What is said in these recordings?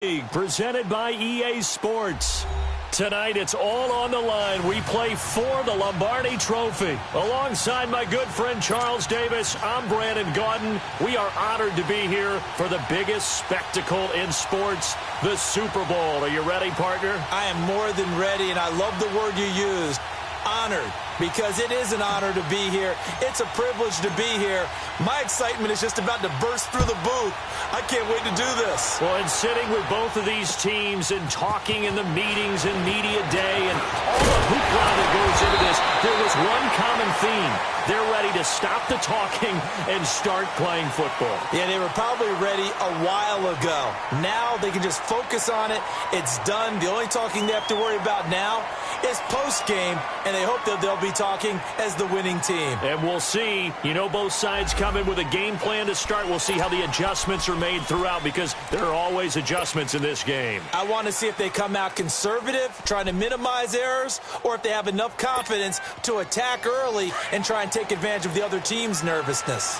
Presented by EA Sports. Tonight, it's all on the line. We play for the Lombardi Trophy. Alongside my good friend Charles Davis, I'm Brandon Gaudin. We are honored to be here for the biggest spectacle in sports, the Super Bowl. Are you ready, partner? I am more than ready, and I love the word you used, honored, because it is an honor to be here. It's a privilege to be here. My excitement is just about to burst through the booth. I can't wait to do this. Well, and sitting with both of these teams and talking in the meetings and media day and all the hoopla that goes into this, there was one common theme. They're ready to stop the talking and start playing football. Yeah, they were probably ready a while ago. Now they can just focus on it. It's done. The only talking they have to worry about now is post-game, and they hope that they'll be talking as the winning team. And we'll see. You know, both sides come in with a game plan to start. We'll see how the adjustments are made throughout, because there are always adjustments in this game. I want to see if they come out conservative, trying to minimize errors, or if they have enough confidence to attack early and try and take advantage of the other team's nervousness.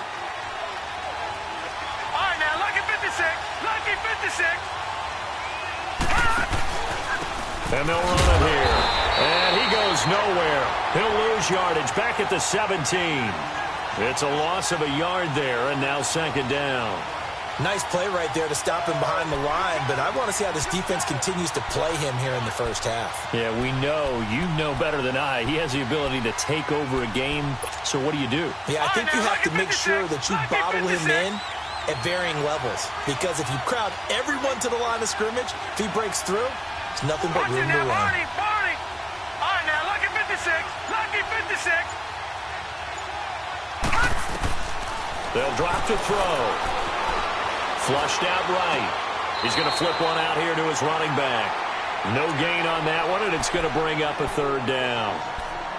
All right, now, lucky 56. Lucky 56. And they'll run it here. And he goes nowhere. He'll lose yardage back at the 17. It's a loss of a yard there, and now second down. Nice play right there to stop him behind the line, but I want to see how this defense continues to play him here in the first half. Yeah, we know. You know better than I. He has the ability to take over a game. So what do you do? Yeah, I think you have to make sure that you bottle him in at varying levels, because if you crowd everyone to the line of scrimmage, if he breaks through, it's nothing but room to run. Barney. All right, now, lucky 56. Lucky 56. They'll drop to throw. Flushed out right. He's going to flip one out here to his running back. No gain on that one, and it's going to bring up a third down.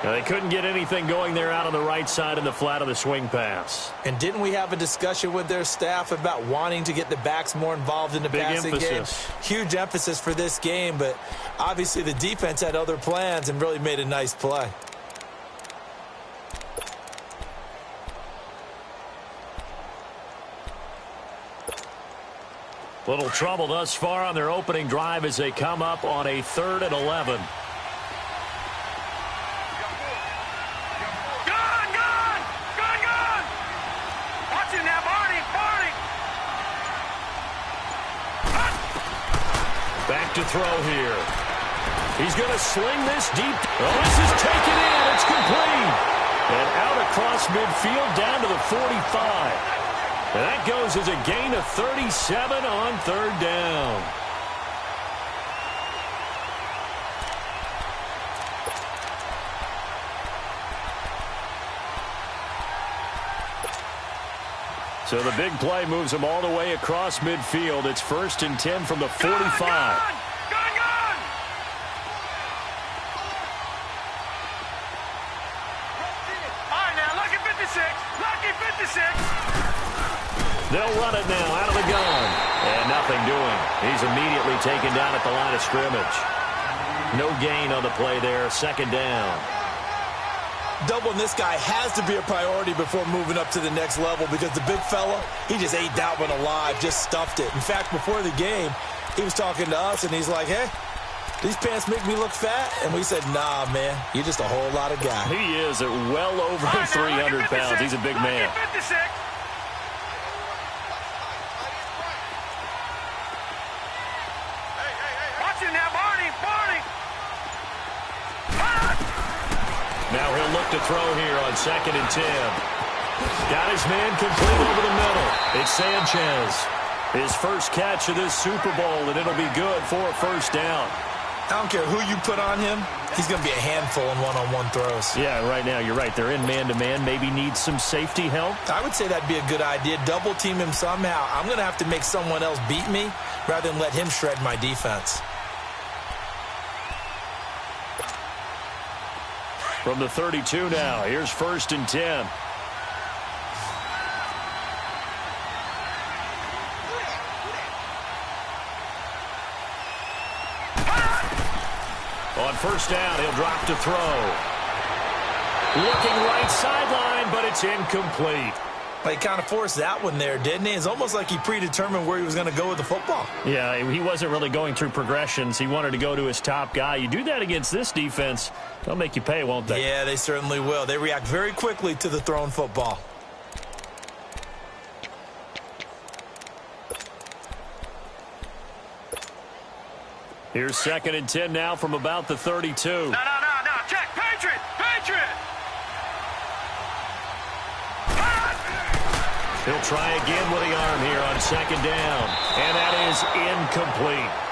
Now, they couldn't get anything going there out on the right side in the flat of the swing pass. And didn't we have a discussion with their staff about wanting to get the backs more involved in the passing game? Huge emphasis for this game, but obviously the defense had other plans and really made a nice play. Little trouble thus far on their opening drive as they come up on a 3rd and 11. Back to throw here. He's going to sling this deep. Oh, this is taken in. It's complete. And out across midfield down to the 45. And that goes as a gain of 37 on 3rd down. So the big play moves him all the way across midfield. It's 1st and 10 from the 45. Gone. All right, now, lucky 56. Lucky 56. They'll run it now out of the gun. And nothing doing. He's immediately taken down at the line of scrimmage. No gain on the play there. 2nd down. Doubling this guy has to be a priority before moving up to the next level, because the big fella, he just ate that one alive, just stuffed it. In fact, before the game, he was talking to us, and he's like, hey, these pants make me look fat? And we said, nah, man, you're just a whole lot of guy. He is at well over 300 pounds. He's a big man. Now he'll look to throw here on 2nd and 10. Got his man complete over the middle. It's Sanchez. His first catch of this Super Bowl, and it'll be good for a 1st down. I don't care who you put on him. He's going to be a handful in one-on-one throws. Yeah, right now, you're right. They're in man-to-man. Maybe needs some safety help. I would say that'd be a good idea. Double team him somehow. I'm going to have to make someone else beat me rather than let him shred my defense. From the 32 now, here's 1st and 10. On 1st down, he'll drop to throw. Looking right sideline, but it's incomplete. He kind of forced that one there, didn't he? It's almost like he predetermined where he was going to go with the football. Yeah, he wasn't really going through progressions. He wanted to go to his top guy. You do that against this defense, they'll make you pay, won't they? Yeah, they certainly will. They react very quickly to the thrown football. Here's 2nd and 10 now from about the 32. No. Check. Patriot. He'll try again with the arm here on 2nd down. And that is incomplete.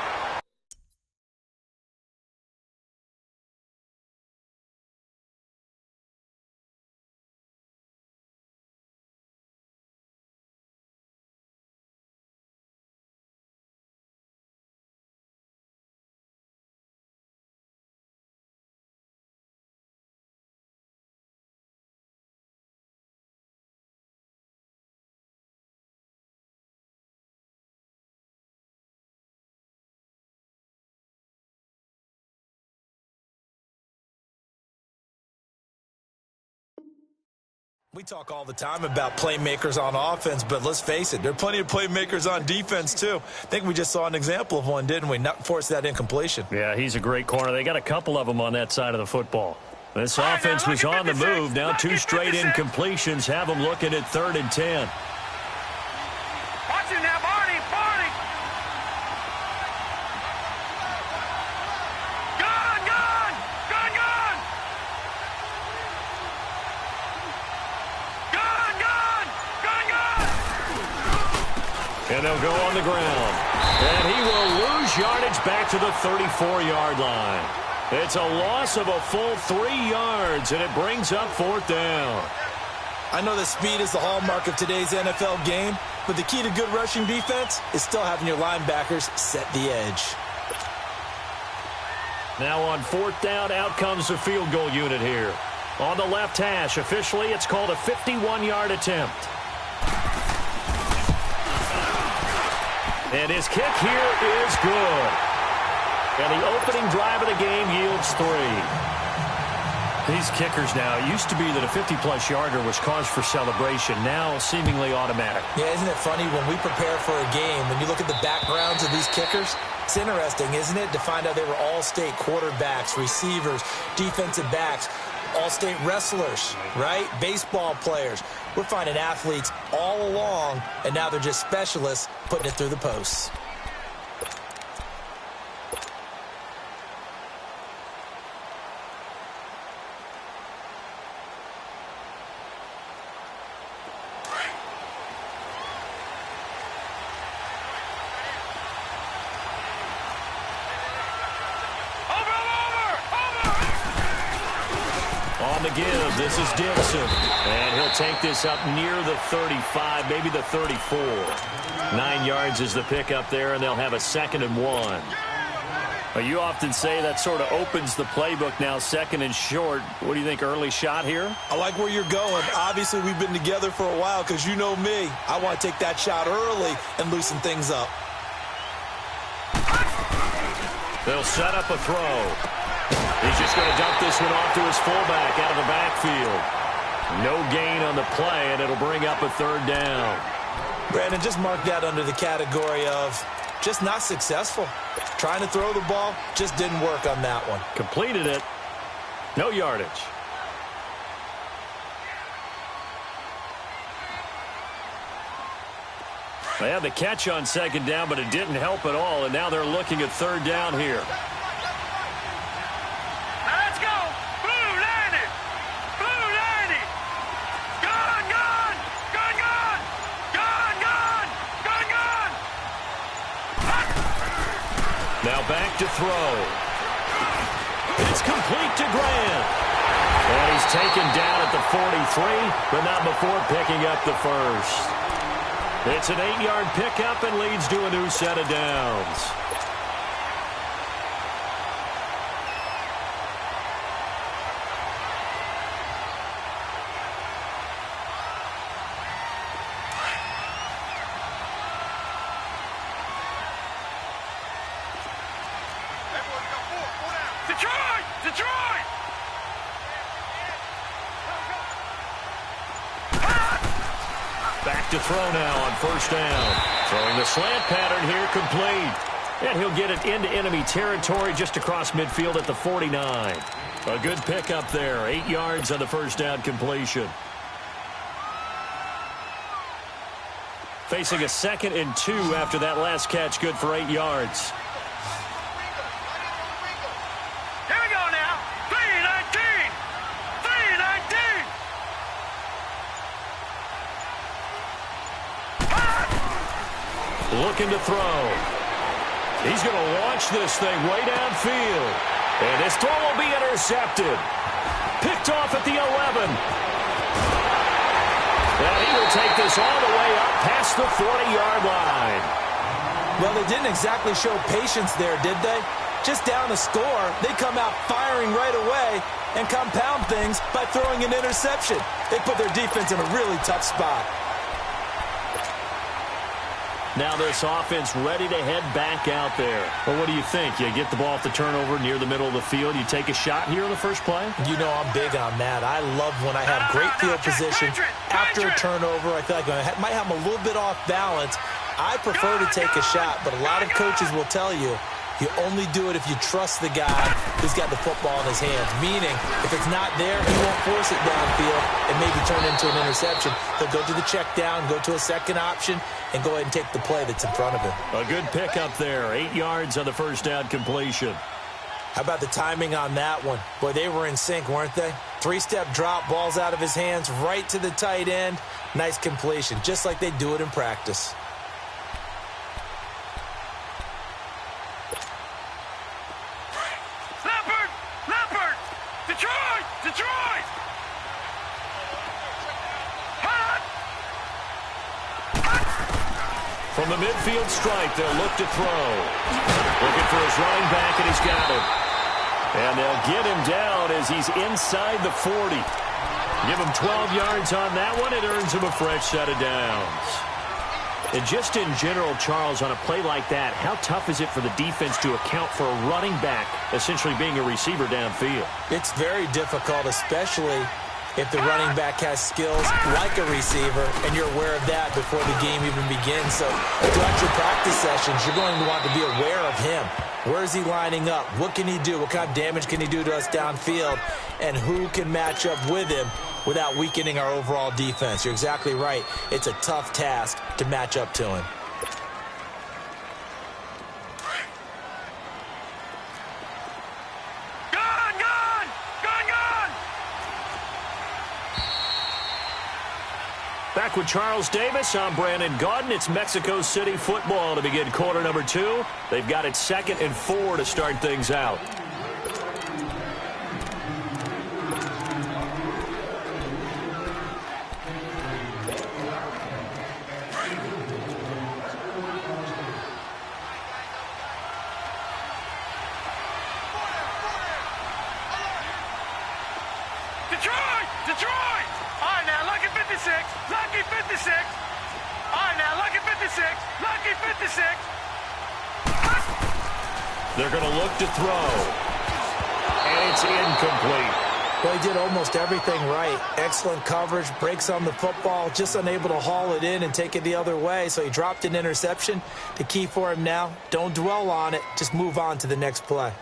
We talk all the time about playmakers on offense, but let's face it, there are plenty of playmakers on defense, too. I think we just saw an example of one, didn't we? Not force that incompletion. Yeah, he's a great corner. They got a couple of them on that side of the football. This offense was on the move. Now 2 straight incompletions have them looking at 3rd and 10. Watch him now, Barney. And they'll go on the ground. And he will lose yardage back to the 34-yard line. It's a loss of a full 3 yards, and it brings up 4th down. I know that speed is the hallmark of today's NFL game, but the key to good rushing defense is still having your linebackers set the edge. Now on 4th down, out comes the field goal unit here. On the left hash, officially, it's called a 51-yard attempt. And his kick here is good. And the opening drive of the game yields 3. These kickers now, it used to be that a 50-plus yarder was cause for celebration. Now seemingly automatic. Yeah, isn't it funny when we prepare for a game, when you look at the backgrounds of these kickers, it's interesting, isn't it, to find out they were all-state quarterbacks, receivers, defensive backs, all-state wrestlers, right? Baseball players. We're finding athletes all along, and now they're just specialists putting it through the posts. On the give, this is Dixon. And he'll take this up near the 35, maybe the 34. 9 yards is the pickup there, and they'll have a 2nd and 1. Well, you often say that sort of opens the playbook now, 2nd and short. What do you think, early shot here? I like where you're going. Obviously, we've been together for a while because you know me. I want to take that shot early and loosen things up. They'll set up a throw. He's just going to dump this one off to his fullback out of the backfield. No gain on the play, and it'll bring up a 3rd down. Brandon, just mark that under the category of just not successful. Trying to throw the ball, just didn't work on that one. Completed it. No yardage. They had the catch on 2nd down, but it didn't help at all, and now they're looking at 3rd down here. Now back to throw. It's complete to Grant. And he's taken down at the 43, but not before picking up the first. It's an 8-yard pickup and leads to a new set of downs. to throw now on first down. Throwing the slant pattern here, complete. And he'll get it into enemy territory just across midfield at the 49. A good pickup there. 8 yards on the first down completion. Facing a 2nd and 2 after that last catch, good for 8 yards. Here we go now. 3-19. 3-19. Looking to throw. He's going to launch this thing way downfield. And his throw will be intercepted. Picked off at the 11. And he will take this all the way up past the 40-yard line. Well, they didn't exactly show patience there, did they? Just down a score, they come out firing right away and compound things by throwing an interception. They put their defense in a really tough spot. Now this offense ready to head back out there. Well, what do you think? You get the ball off the turnover near the middle of the field. You take a shot here on the first play? You know I'm big on that. I love when I have great field position after a turnover. I feel like I might have them a little bit off balance. I prefer to take a shot, but a lot of coaches will tell you, you only do it if you trust the guy who's got the football in his hands. Meaning, if it's not there, he won't force it downfield and maybe turn it into an interception. He'll go to the check down, go to a second option, and go ahead and take the play that's in front of him. A good pickup there. 8 yards on the first down completion. How about the timing on that one? Boy, they were in sync, weren't they? 3-step drop, balls out of his hands, right to the tight end. Nice completion, just like they do it in practice. Detroit! From the midfield stripe, they'll look to throw. Looking for his running back, and he's got him. And they'll get him down as he's inside the 40. Give him 12 yards on that one. It earns him a fresh set of downs. And just in general, Charles, on a play like that, how tough is it for the defense to account for a running back essentially being a receiver downfield? It's very difficult, especially if the running back has skills like a receiver, and you're aware of that before the game even begins. So throughout your practice sessions, you're going to want to be aware of him. Where is he lining up? What can he do? What kind of damage can he do to us downfield? And who can match up with him without weakening our overall defense? You're exactly right. It's a tough task to match up to him. Back with Charles Davis, I'm Brandon Gaudin. It's Mexico City football to begin quarter number 2. They've got it 2nd and 4 to start things out. Detroit! All right, now, lucky 56. Lucky 56. All right, now, lucky 56. Lucky 56. They're going to look to throw. And it's incomplete. Well, he did almost everything right. Excellent coverage, breaks on the football, just unable to haul it in and take it the other way. So he dropped an interception. The key for him now, don't dwell on it. Just move on to the next play.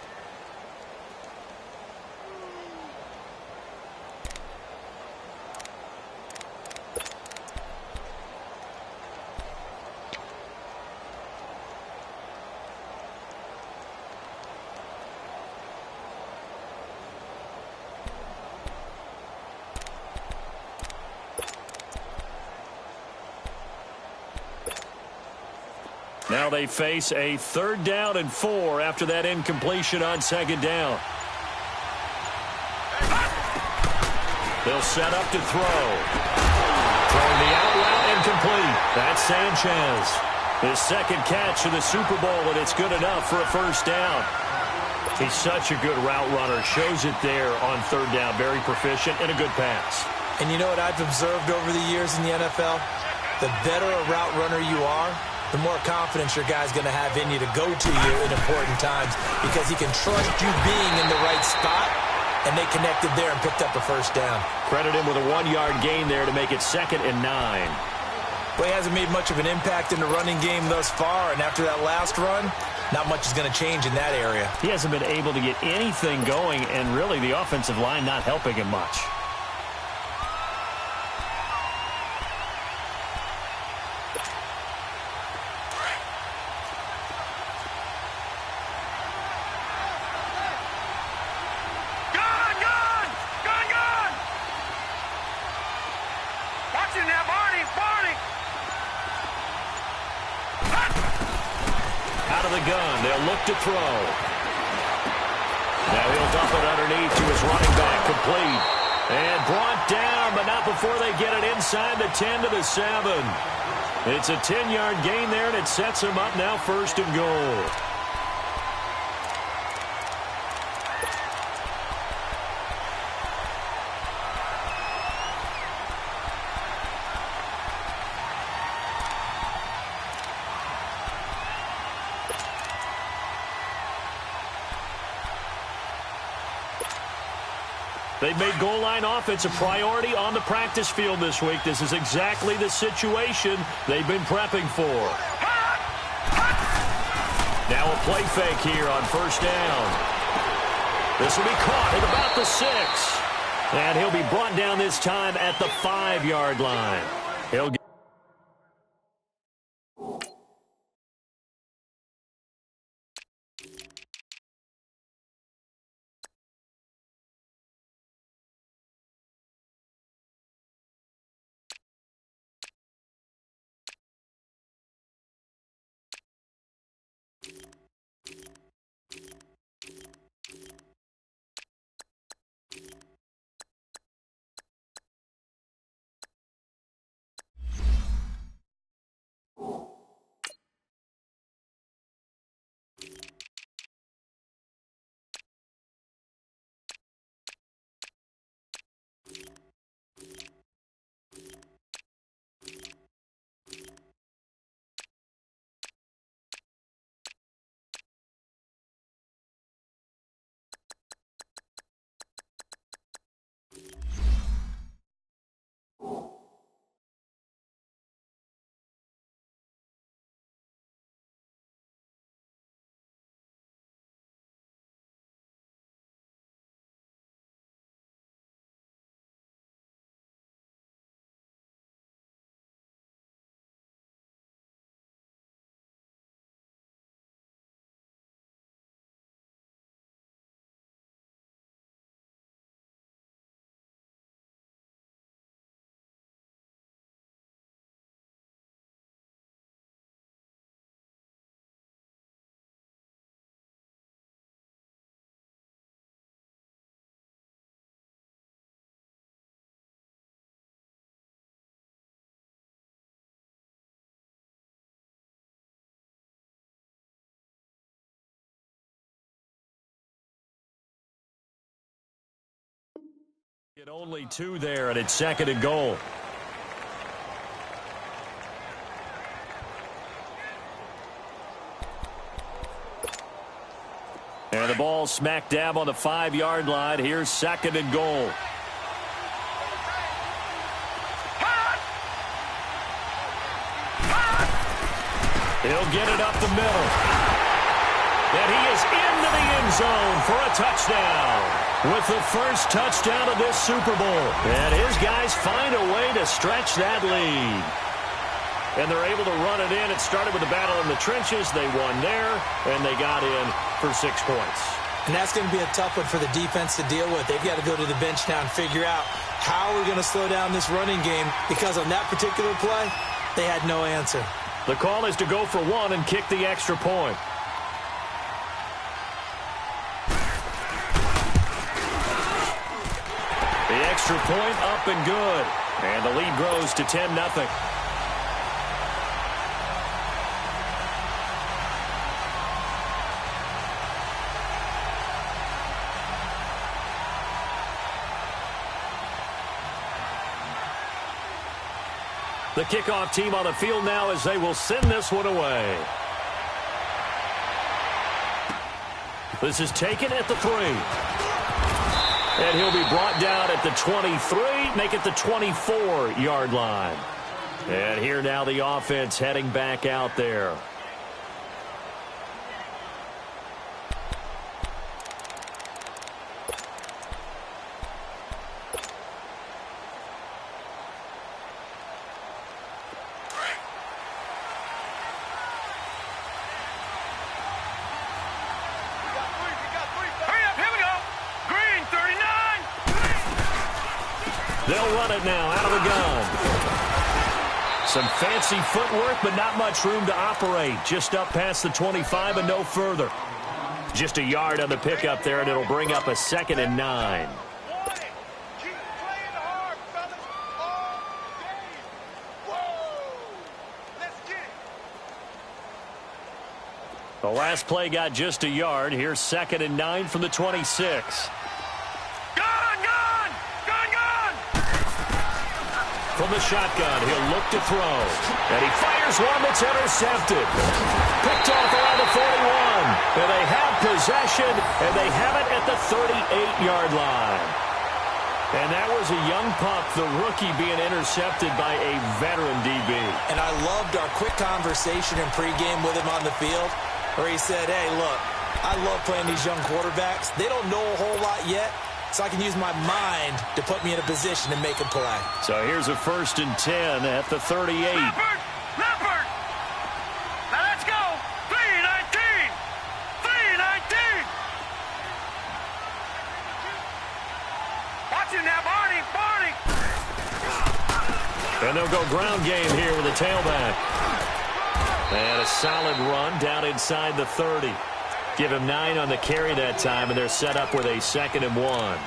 Now they face a 3rd down and 4 after that incompletion on 2nd down. They'll set up to throw. Throwing the out route incomplete. That's Sanchez. His 2nd catch of the Super Bowl, and it's good enough for a 1st down. He's such a good route runner. Shows it there on 3rd down. Very proficient and a good pass. And you know what I've observed over the years in the NFL? The better a route runner you are, the more confidence your guy's going to have in you to go to you in important times, because he can trust you being in the right spot, and they connected there and picked up a 1st down. Credit him with a 1-yard gain there to make it 2nd and 9. Well, he hasn't made much of an impact in the running game thus far, and after that last run, not much is going to change in that area. He hasn't been able to get anything going, and really the offensive line not helping him much. To throw. Now he'll dump it underneath to his running back, complete. And brought down, but not before they get it inside the 10 to the 7. It's a 10-yard gain there, and it sets him up now 1st and goal. They've made goal line offense a priority on the practice field this week. This is exactly the situation they've been prepping for. Now a play fake here on 1st down. This will be caught at about the 6. And he'll be brought down this time at the 5-yard line. He'll get only 2 there, and it's 2nd and goal. And the ball smack dab on the 5-yard line. Here's 2nd and goal. He'll get it up the middle. And he is into the end zone for a touchdown. With the first touchdown of this Super Bowl. And his guys find a way to stretch that lead. And they're able to run it in. It started with a battle in the trenches. They won there, and they got in for 6 points. And that's going to be a tough one for the defense to deal with. They've got to go to the bench now and figure out how we're going to slow down this running game, because on that particular play, they had no answer. The call is to go for 1 and kick the extra point. The extra point up and good. And the lead grows to 10-0. The kickoff team on the field now as they will send this one away. This is taken at the 3. And he'll be brought down at the 23, make it the 24-yard line. And here now the offense heading back out there. They'll run it now out of the gun. Some fancy footwork, but not much room to operate. Just up past the 25 and no further. Just a yard on the pickup there, and it'll bring up a 2nd and 9. The last play got just a yard. Here's 2nd and 9 from the 26. From the shotgun, he'll look to throw. And he fires one that's intercepted. Picked off around the 41. And they have possession, and they have it at the 38-yard line. And that was a young pup, the rookie, being intercepted by a veteran DB. And I loved our quick conversation in pregame with him on the field, where he said, hey, look, I love playing these young quarterbacks. They don't know a whole lot yet, so I can use my mind to put me in a position to make a play. So here's a 1st and 10 at the 38. Leopard! Now let's go! 3-19! 3-19! Watch it now, Barney! Barney! And they'll go ground game here with a tailback. And a solid run down inside the 30. Give him 9 on the carry that time, and they're set up with a 2nd and 1.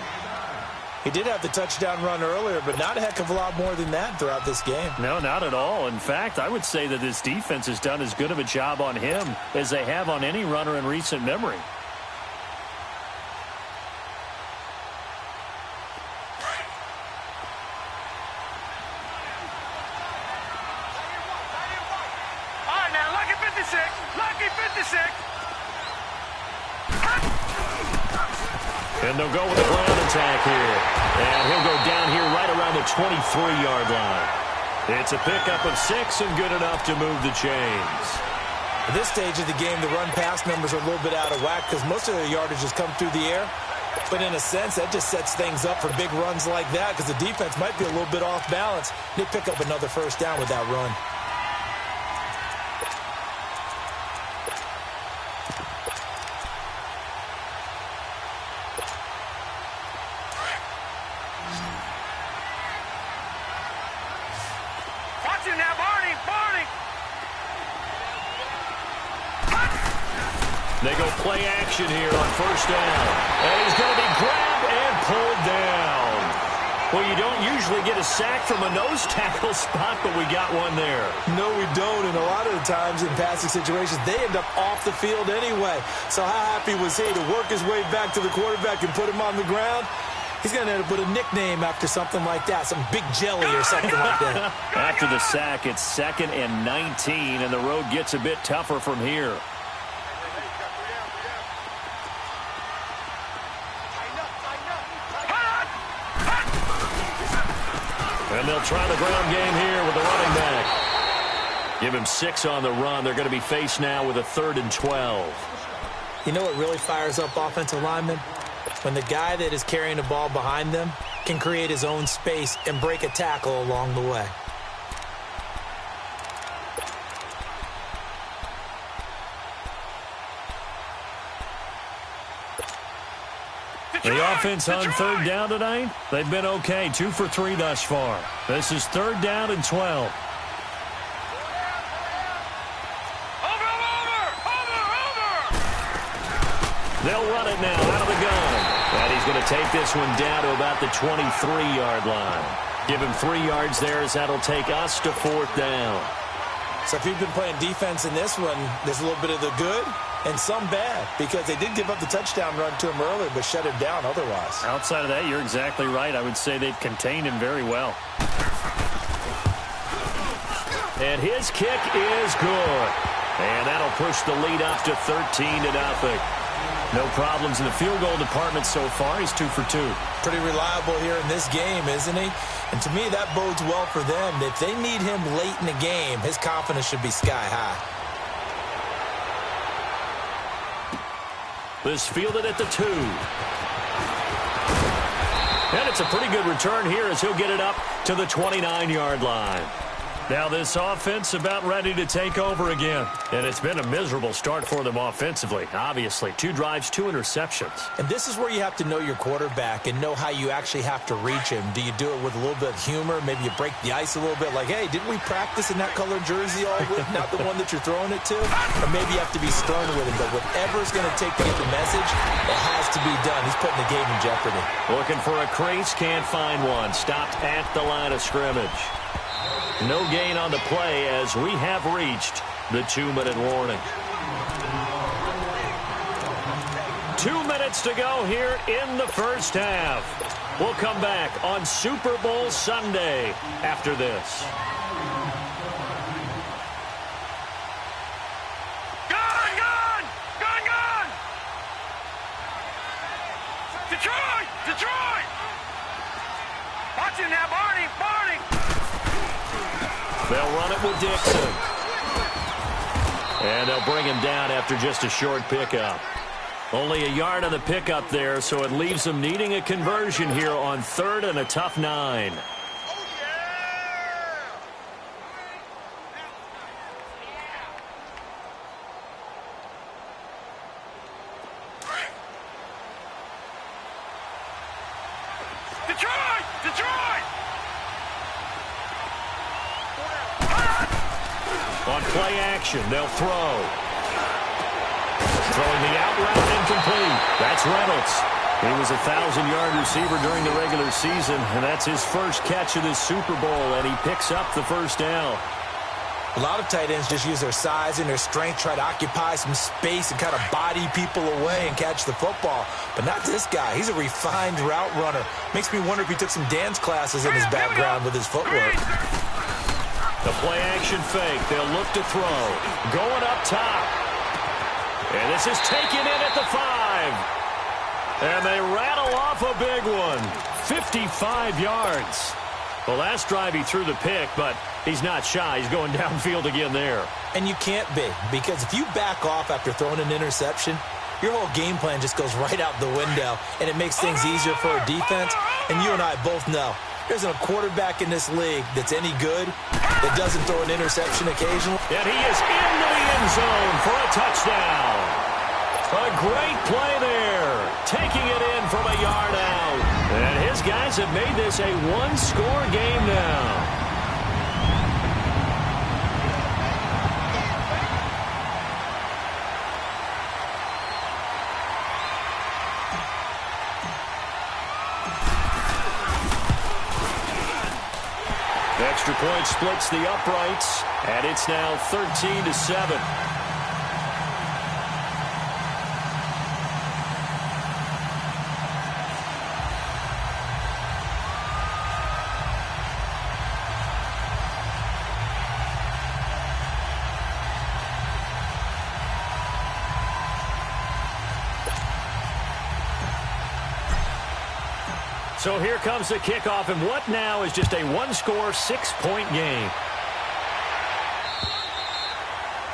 He did have the touchdown run earlier, but not a heck of a lot more than that throughout this game. No, not at all. In fact, I would say that this defense has done as good of a job on him as they have on any runner in recent memory. All right, now, lucky 56! Lucky 56! And they'll go with a ground attack here. And he'll go down here right around the 23-yard line. It's a pickup of 6 and good enough to move the chains. At this stage of the game, the run-pass numbers are a little bit out of whack because most of their yardage has come through the air. But in a sense, that just sets things up for big runs like that because the defense might be a little bit off balance. They pick up another 1st down with that run. They go play action here on 1st down. And he's going to be grabbed and pulled down. Well, you don't usually get a sack from a nose tackle spot, but we got one there. No, we don't. And a lot of the times in passing situations, they end up off the field anyway. So how happy was he to work his way back to the quarterback and put him on the ground? He's going to end up with a nickname after something like that, some big jelly or something like that. After the sack, it's 2nd and 19, and the road gets a bit tougher from here. And they'll try the ground game here with the running back. Give him 6 on the run. They're going to be faced now with a 3rd and 12. You know what really fires up offensive linemen? When the guy that is carrying the ball behind them can create his own space and break a tackle along the way. The offense on 3rd down tonight, they've been okay. 2 for 3 thus far. This is 3rd down and 12. They'll run it now out of the gun. And he's going to take this one down to about the 23-yard line. Give him 3 yards there as that'll take us to 4th down. So if you've been playing defense in this one, there's a little bit of the good and some bad because they did give up the touchdown run to him earlier but shut him down otherwise. Outside of that, you're exactly right. I would say they've contained him very well. And his kick is good. And that'll push the lead up to 13-0. No problems in the field goal department so far. He's 2 for 2. Pretty reliable here in this game, isn't he? And to me, that bodes well for them. If they need him late in the game, his confidence should be sky high. This fielded at the 2. And it's a pretty good return here as he'll get it up to the 29-yard line. Now this offense about ready to take over again. And it's been a miserable start for them offensively, obviously. 2 drives, 2 interceptions. And this is where you have to know your quarterback and know how you actually have to reach him. Do you do it with a little bit of humor? Maybe you break the ice a little bit like, hey, didn't we practice in that colored jersey all week? Not the one that you're throwing it to? Or maybe you have to be stern with him. But whatever it's going to take to get the message, it has to be done. He's putting the game in jeopardy. Looking for a crease, can't find one. Stopped at the line of scrimmage. No gain on the play as we have reached the 2-minute warning. 2 minutes to go here in the first half. We'll come back on Super Bowl Sunday after this. Gun, gun! Gun, gun! Detroit! Detroit! Watch it now, Barney! Barney! They'll run it with Dixon. And they'll bring him down after just a short pickup. Only a yard on the pickup there, so it leaves them needing a conversion here on 3rd and a tough 9. Detroit! Detroit! On play action, they'll throw. Throwing the out route incomplete. That's Reynolds. He was a 1,000-yard receiver during the regular season, and that's his first catch of this Super Bowl, and he picks up the first down. A lot of tight ends just use their size and their strength, try to occupy some space and kind of body people away and catch the football. But not this guy. He's a refined route runner. Makes me wonder if he took some dance classes in his background with his footwork. The play-action fake. They'll look to throw. Going up top. And this is taken in at the 5. And they rattle off a big one. 55 yards. The last drive he threw the pick, but he's not shy. He's going downfield again there. And you can't be, because if you back off after throwing an interception, your whole game plan just goes right out the window, and it makes things easier for a defense. And you and I both know there's a quarterback in this league that's any good that doesn't throw an interception occasionally. And he is into the end zone for a touchdown. A great play there. Taking it in from a yard out. And his guys have made this a one-score game now. Extra point splits the uprights, and it's now 13-7. So here comes the kickoff, and what now is just a one-score, 6-point game.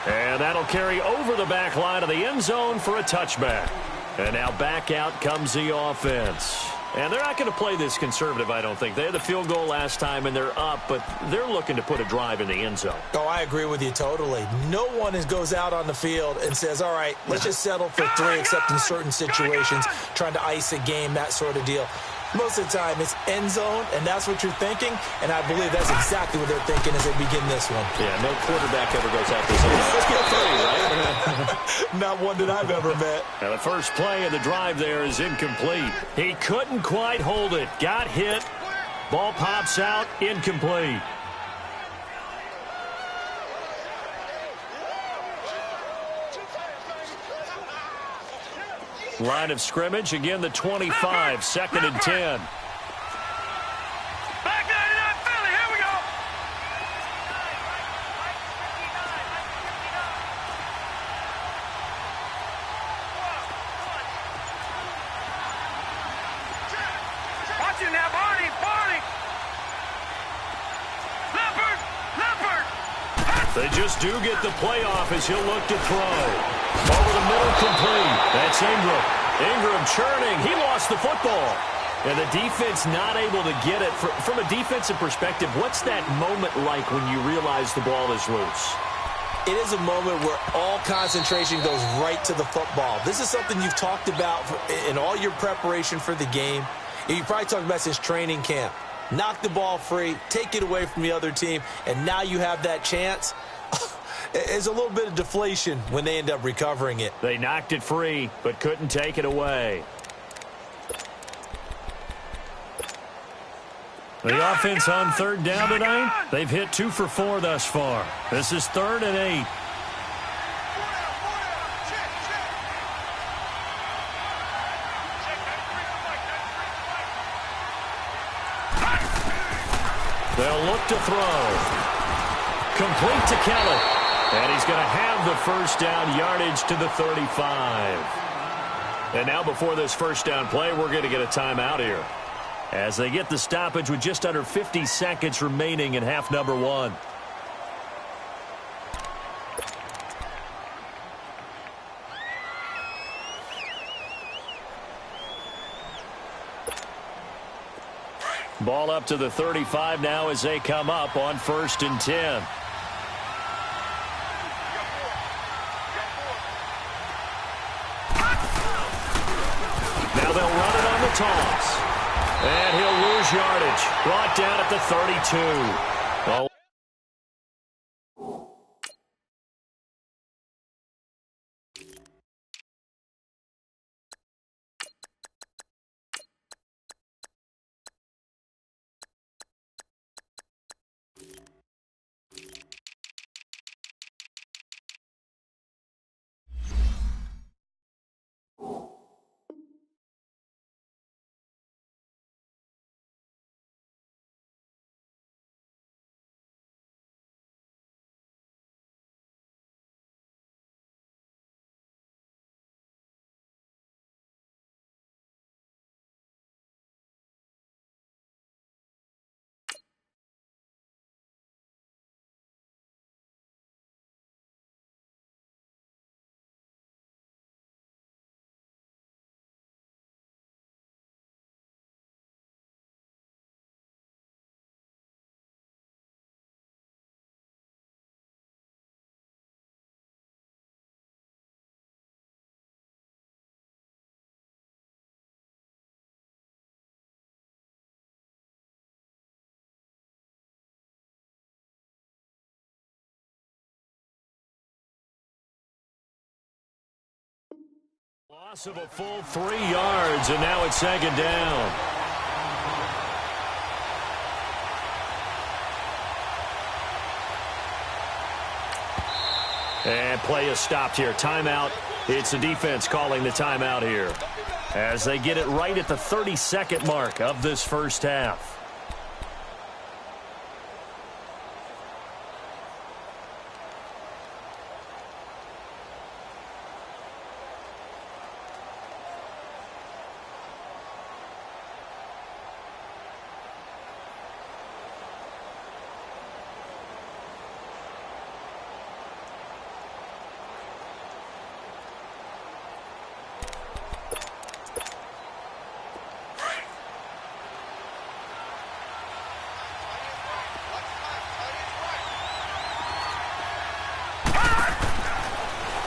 And that'll carry over the back line of the end zone for a touchback. And now back out comes the offense. And they're not going to play this conservative, I don't think. They had the field goal last time, and they're up, but they're looking to put a drive in the end zone. Oh, I agree with you totally. No one goes out on the field and says, all right, let's just settle for 3, except in certain situations, trying to ice a game, that sort of deal. Most of the time, it's end zone, and that's what you're thinking, and I believe that's exactly what they're thinking as they begin this one. Yeah, no quarterback ever goes out there. Let's get 3, right? Not one that I've ever met. Now, the first play of the drive there is incomplete. He couldn't quite hold it. Got hit. Ball pops out. Incomplete. Line of scrimmage, again the 25, 2nd and 10. Back 99 Philly, here we go. They just do get the playoff as he'll look to throw. Over the middle, complete. That's Ingram. Ingram churning. He lost the football. And the defense not able to get it. From a defensive perspective, what's that moment like when you realize the ball is loose? It is a moment where all concentration goes right to the football. This is something you've talked about in all your preparation for the game. You probably talked about since training camp. Knock the ball free, take it away from the other team, and now you have that chance. It's a little bit of deflation when they end up recovering it. They knocked it free, but couldn't take it away. The offense on third down tonight, they've hit 2 for 4 thus far. This is 3rd and 8. They'll look to throw. Complete to Kelly. And he's going to have the first down, yardage to the 35. And now before this first down play, we're going to get a timeout here, as they get the stoppage with just under 50 seconds remaining in half number 1. Ball up to the 35 now as they come up on 1st and 10. Now they'll run it on the toss. And he'll lose yardage. Brought down at the 32. Oh. Loss of a full 3 yards, and now it's 2nd down. And play is stopped here. Timeout. It's the defense calling the timeout here, as they get it right at the 32nd mark of this first half.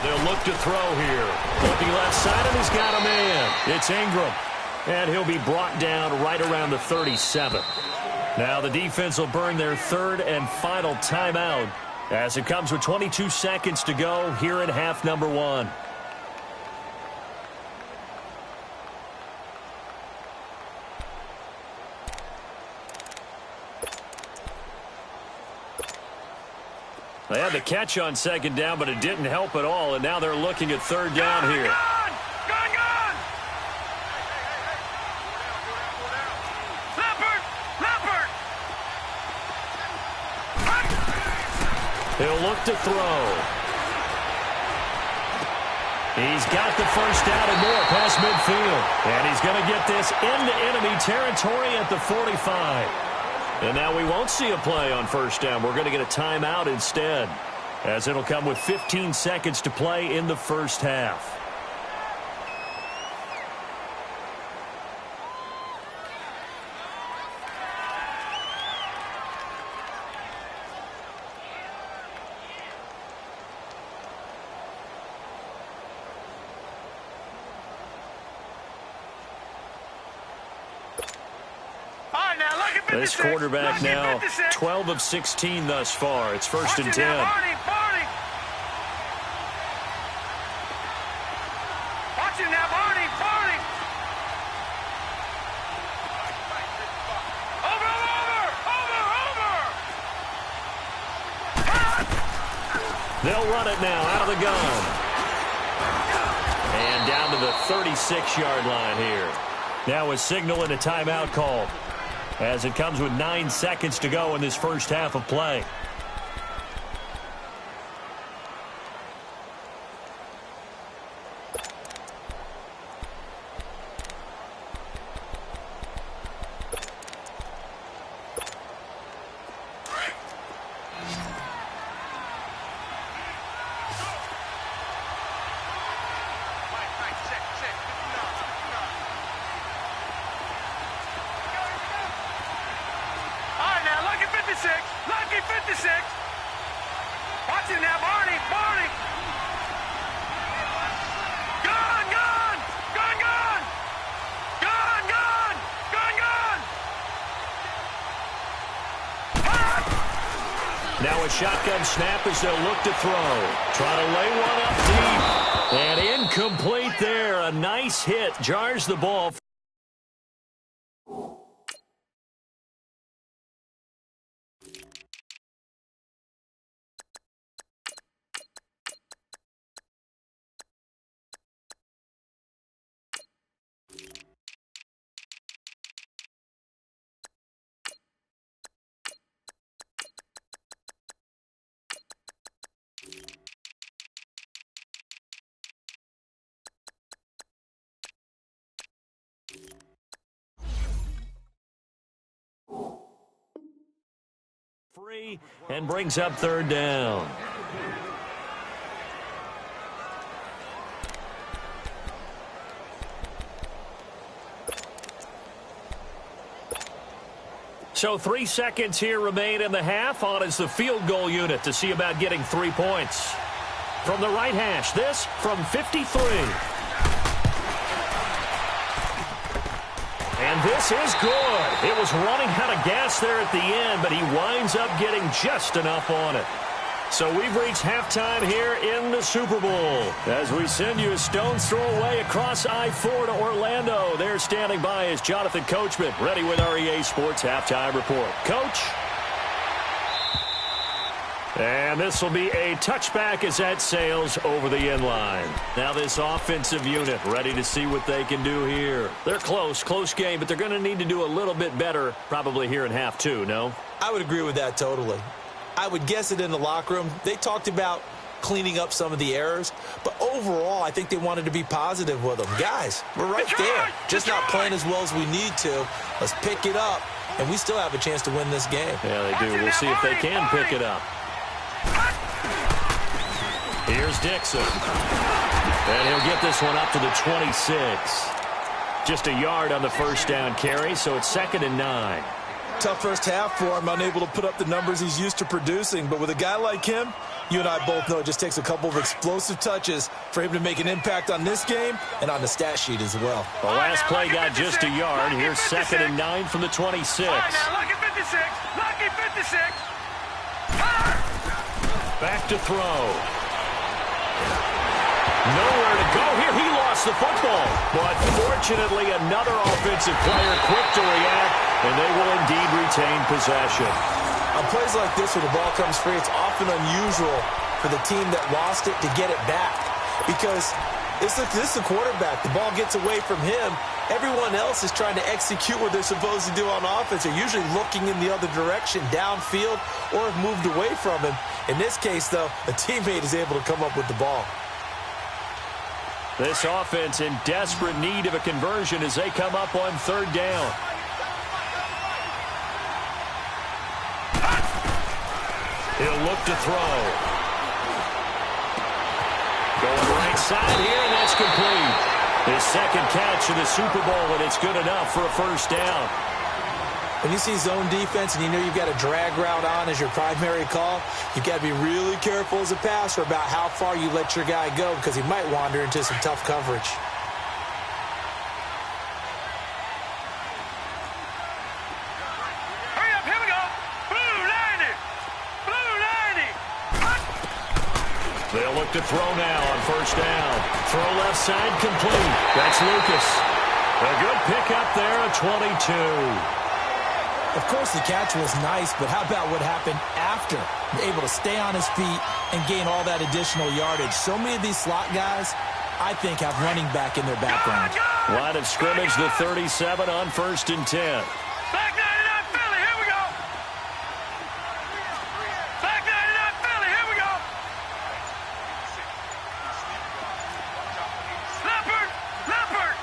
They'll look to throw here. Looking left side, and he's got a man. It's Ingram. And he'll be brought down right around the 37. Now the defense will burn their 3rd and final timeout, as it comes with 22 seconds to go here in half number 1. They had the catch on 2nd down, but it didn't help at all, and now they're looking at 3rd down here. Gone! Leopard! He'll look to throw. He's got the first down and more past midfield. And he's going to get this into enemy territory at the 45. And now we won't see a play on 1st down. We're going to get a timeout instead. as it'll come with 15 seconds to play in the first half. This quarterback now 12 of 16 thus far. It's 1st and 10. Watch him now, Barney. Over. They'll run it now out of the gun. And down to the 36-yard line here. Now a signal and a timeout called, as it comes with 9 seconds to go in this first half of play. Lucky 56. Watch him now, Barney. Now a shotgun snap as they'll look to throw. Trying to lay one up deep. And incomplete there. A nice hit. Jars the ball. Free and brings up 3rd down. So 3 seconds here remain in the half. On is the field goal unit to see about getting 3 points. From the right hash, this from 53. And this is good. It was running out of gas there at the end, but he winds up getting just enough on it. So we've reached halftime here in the Super Bowl. As we send you a stone's throw away across I-4 to Orlando. There standing by is Jonathan Coachman, ready with our EA Sports Halftime Report. Coach? And this will be a touchback as that sails over the end line. Now this offensive unit ready to see what they can do here. They're close game, but they're going to need to do a little bit better probably here in half 2, no? I would agree with that totally. I would guess it in the locker room. They talked about cleaning up some of the errors, but overall I think they wanted to be positive with them. Guys, we're right there. Just not playing as well as we need to. Let's pick it up, and we still have a chance to win this game. Yeah, they do. We'll see if they can pick it up. Here's Dixon. And he'll get this one up to the 26. Just a yard on the first down carry, so it's 2nd and 9. Tough first half for him, unable to put up the numbers he's used to producing. But with a guy like him, you and I both know it just takes a couple of explosive touches for him to make an impact on this game and on the stat sheet as well. The last play got just a yard. Here's 2nd and 9 from the 26. All right, now, lucky 56. Lucky 56. Back to throw. Nowhere to go here. He lost the football. But fortunately, another offensive player quick to react, and they will indeed retain possession. On plays like this where the ball comes free, it's often unusual for the team that lost it to get it back. Because this is the quarterback. The ball gets away from him. Everyone else is trying to execute what they're supposed to do on offense. They're usually looking in the other direction, downfield, or have moved away from him. In this case, though, a teammate is able to come up with the ball. This offense in desperate need of a conversion as they come up on 3rd down. He'll look to throw. Going right side here, and that's complete. His second catch in the Super Bowl, and it's good enough for a first down. When you see zone defense and you know you've got a drag route on as your primary call, you've got to be really careful as a passer about how far you let your guy go because he might wander into some tough coverage. Hurry up, here we go. Blue 90. Blue 90. They'll look to throw now on first down. Throw left side complete. That's Lucas. A good pickup there at 22. Of course, the catch was nice, but how about what happened after? Able to stay on his feet and gain all that additional yardage. So many of these slot guys, I think, have running back in their background. Line of scrimmage, the 37 on 1st and 10. Back 99 Philly, here we go. Back 99 Philly, here we go. Leopard, Leopard.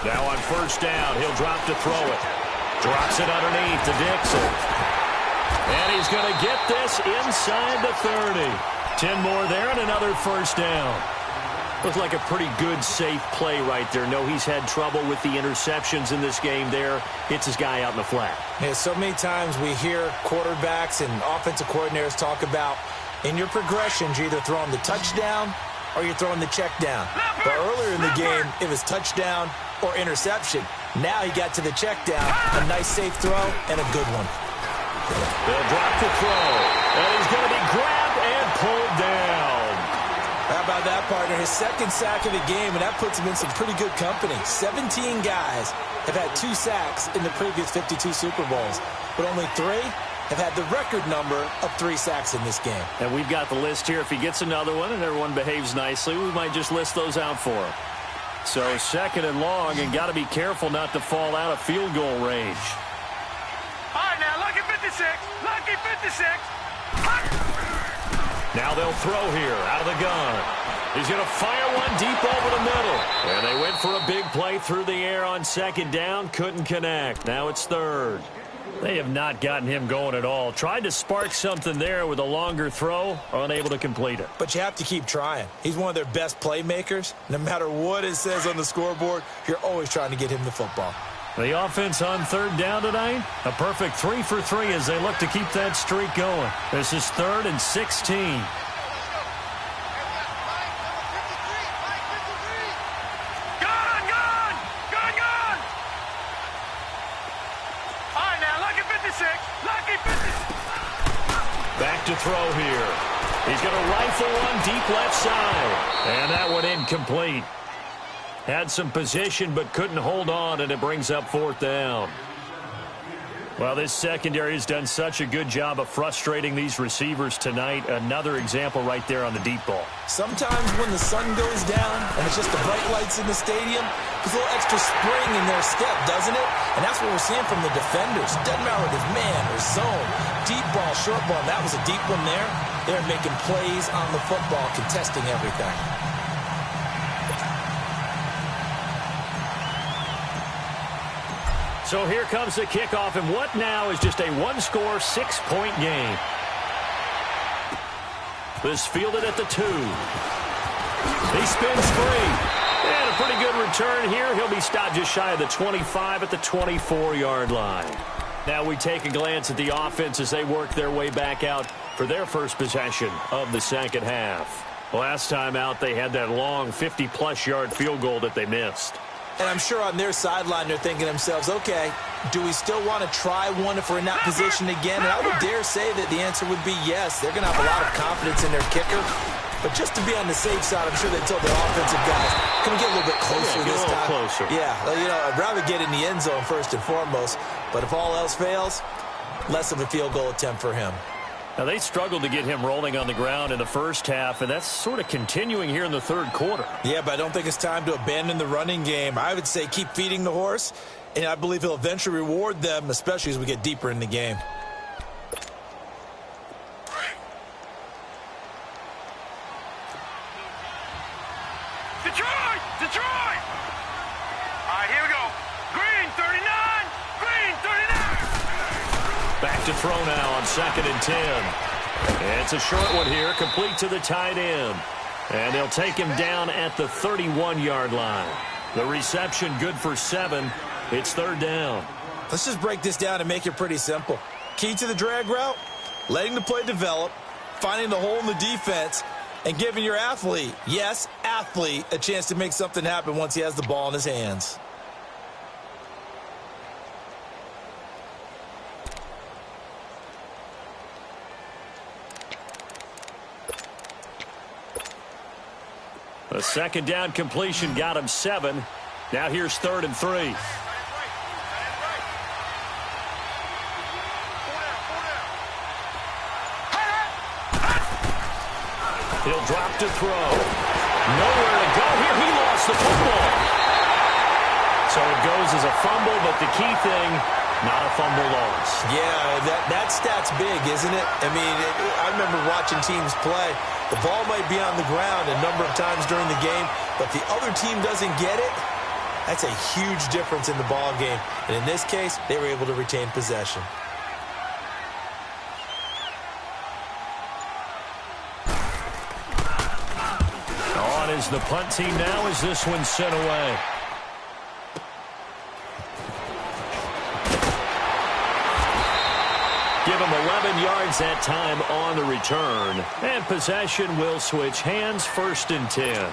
Now on first down, he'll drop to throw it. Drops it underneath to Dixon. And he's going to get this inside the 30. 10 more there and another first down. Looks like a pretty good, safe play right there. No, he's had trouble with the interceptions in this game there. Hits his guy out in the flat. Yeah, so many times we hear quarterbacks and offensive coordinators talk about in your progressions, you're either throwing the touchdown or you're throwing the check down. But earlier in the game, it was touchdown or interception. Now he got to the check down, a nice safe throw, and a good one. They'll drop the throw, and he's going to be grabbed and pulled down. How about that, partner? His second sack of the game, and that puts him in some pretty good company. 17 guys have had 2 sacks in the previous 52 Super Bowls, but only 3 have had the record number of 3 sacks in this game. And we've got the list here. If he gets another one and everyone behaves nicely, we might just list those out for him. So 2nd and long, and got to be careful not to fall out of field goal range. All right, now, lucky 56. Lucky 56. Now they'll throw here out of the gun. He's going to fire one deep over the middle. And they went for a big play through the air on 2nd down. Couldn't connect. Now it's 3rd. They have not gotten him going at all. Tried to spark something there with a longer throw, unable to complete it. But you have to keep trying. He's one of their best playmakers. No matter what it says on the scoreboard, you're always trying to get him the football. The offense on 3rd down tonight, a perfect 3 for 3 as they look to keep that streak going. This is 3rd and 16. Back to throw here. He's going to rifle one deep left side. And that one incomplete. Had some position but couldn't hold on, and it brings up 4th down. Well, this secondary has done such a good job of frustrating these receivers tonight. Another example right there on the deep ball. Sometimes when the sun goes down and it's just the bright lights in the stadium, there's a little extra spring in their step, doesn't it? And that's what we're seeing from the defenders. Doesn't matter if it's man or zone, deep ball, short ball. That was a deep one there. They're making plays on the football, contesting everything. So here comes the kickoff, and what now is just a one-score, 6-point game. This fielded at the 2. He spins free. And a pretty good return here. He'll be stopped just shy of the 25 at the 24-yard line. Now we take a glance at the offense as they work their way back out for their first possession of the second half. Last time out, they had that long 50-plus yard field goal that they missed. And I'm sure on their sideline they're thinking to themselves, okay, do we still want to try one if we're in that position again? And I would dare say that the answer would be yes. They're going to have a lot of confidence in their kicker. But just to be on the safe side, I'm sure they told their offensive guys, can we get a little bit closer this time? Closer. Yeah, you know, I'd rather get in the end zone first and foremost. But if all else fails, less of a field goal attempt for him. Now, they struggled to get him rolling on the ground in the first half, and that's sort of continuing here in the third quarter. Yeah, but I don't think it's time to abandon the running game. I would say keep feeding the horse, and I believe he'll eventually reward them, especially as we get deeper in the game. Detroit! Detroit! All right, here we go. Green, 39. Green, 39. Back to throw now on 2nd and 10. It's a short one here, complete to the tight end. And they'll take him down at the 31-yard line. The reception good for 7. It's third down. Let's just break this down and make it pretty simple. Key to the drag route, letting the play develop, finding the hole in the defense, and giving your athlete, yes, athlete, a chance to make something happen once he has the ball in his hands. A second down completion got him 7. Now here's 3rd and 3. He'll drop to throw. Nowhere to go here. He lost the football. So it goes as a fumble, but the key thing, not a fumble loss. Yeah, that stat's big, isn't it? I mean, I remember watching teams play. The ball might be on the ground a number of times during the game, but the other team doesn't get it. That's a huge difference in the ball game. And in this case, they were able to retain possession. On is the punt team now as this one's sent away. Give him 11 yards that time on the return. And possession will switch hands, 1st and 10.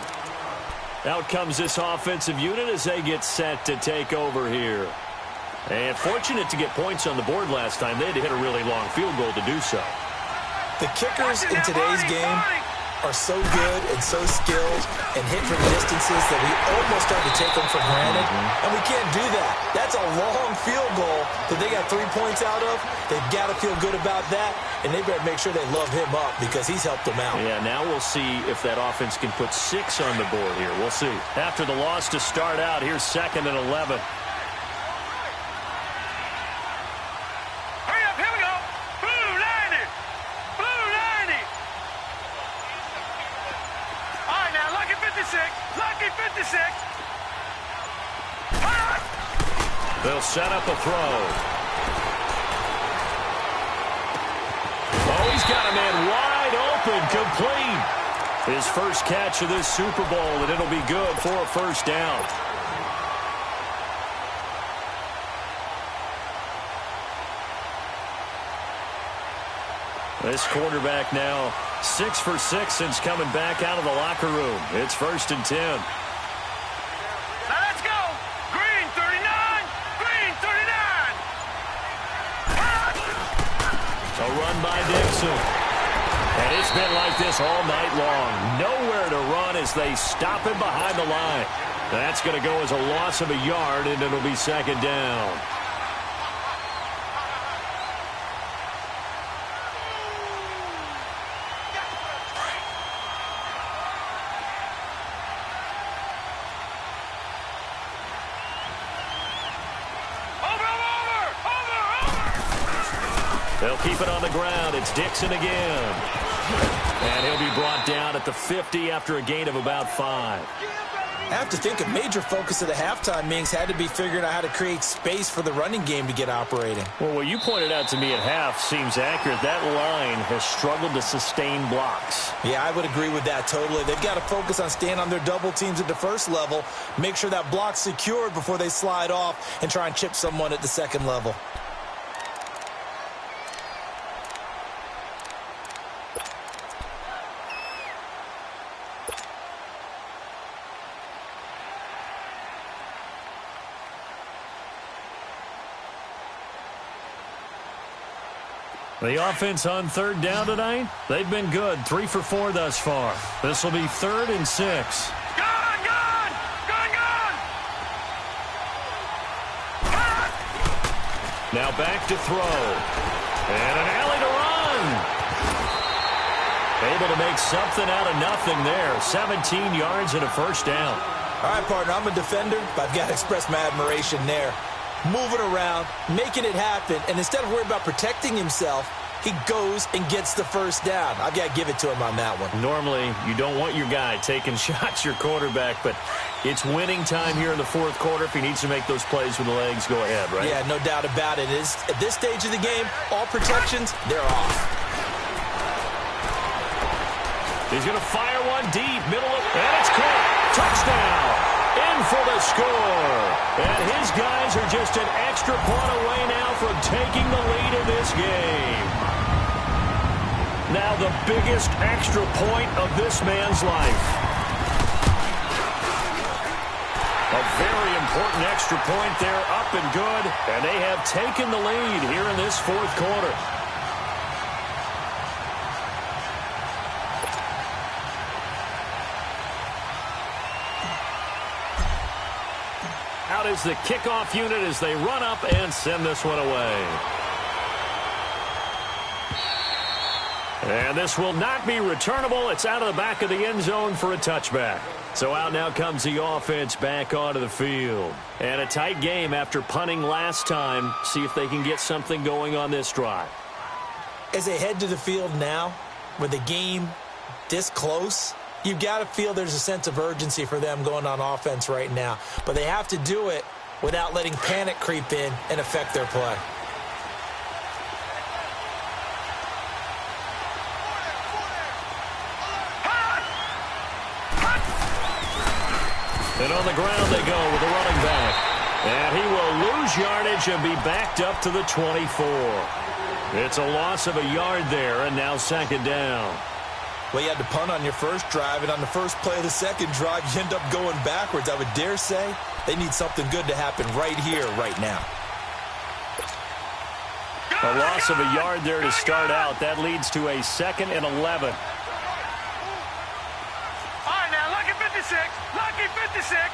Out comes this offensive unit as they get set to take over here. And fortunate to get points on the board last time. They had to hit a really long field goal to do so. The kickers in today's game are so good and so skilled and hit from distances that we almost start to take them for granted. And we can't do that. That's a long field goal that they got 3 points out of. They've got to feel good about that, and they better make sure they love him up because he's helped them out. Yeah, now we'll see if that offense can put 6 on the board here. We'll see. After the loss to start out, here's 2nd and 11. They'll set up a throw. Oh, he's got a man wide open, complete. His first catch of this Super Bowl, and it'll be good for a 1st down. This quarterback now 6 for 6 since coming back out of the locker room. It's 1st and 10. A run by Dixon. And it's been like this all night long. Nowhere to run as they stop him behind the line. That's going to go as a loss of a yard, and it'll be 2nd down. They'll keep it on the ground. It's Dixon again. And he'll be brought down at the 50 after a gain of about 5. I have to think a major focus of the halftime meetings had to be figuring out how to create space for the running game to get operating. Well, what you pointed out to me at half seems accurate. That line has struggled to sustain blocks. Yeah, I would agree with that totally. They've got to focus on staying on their double teams at the first level, make sure that block's secured before they slide off and try and chip someone at the second level. The offense on 3rd down tonight, they've been good. 3 for 4 thus far. This will be 3rd and 6. Gone! Now back to throw. And an alley to run. Able to make something out of nothing there. 17 yards and a 1st down. All right, partner, I'm a defender, but I've got to express my admiration there. Moving around, making it happen, and instead of worrying about protecting himself, he goes and gets the 1st down. I've got to give it to him on that one. Normally, you don't want your guy taking shots, your quarterback, but it's winning time here in the 4th quarter. If he needs to make those plays with the legs, go ahead, right? Yeah, no doubt about it. At this stage of the game, all protections, they're off. He's going to fire one deep, and it's caught. Touchdown. In for the score. And his guys are just an extra point away now from taking the lead in this game. Now the biggest extra point of this man's life. A very important extra point there, up and good. And they have taken the lead here in this fourth quarter. Out is the kickoff unit as they run up and send this one away. And this will not be returnable. It's out of the back of the end zone for a touchback. So out now comes the offense back onto the field. And a tight game after punting last time. See if they can get something going on this drive. As they head to the field now, with the game this close, you've got to feel there's a sense of urgency for them going on offense right now. But they have to do it without letting panic creep in and affect their play. And on the ground they go with the running back. And he will lose yardage and be backed up to the 24. It's a loss of a yard there, and now second down. Well, you had to punt on your first drive, and on the first play of the second drive, you end up going backwards. I would dare say they need something good to happen right here, right now. A loss of a yard there to start out. That leads to a 2nd and 11. All right, now, lucky 56. Lucky 56.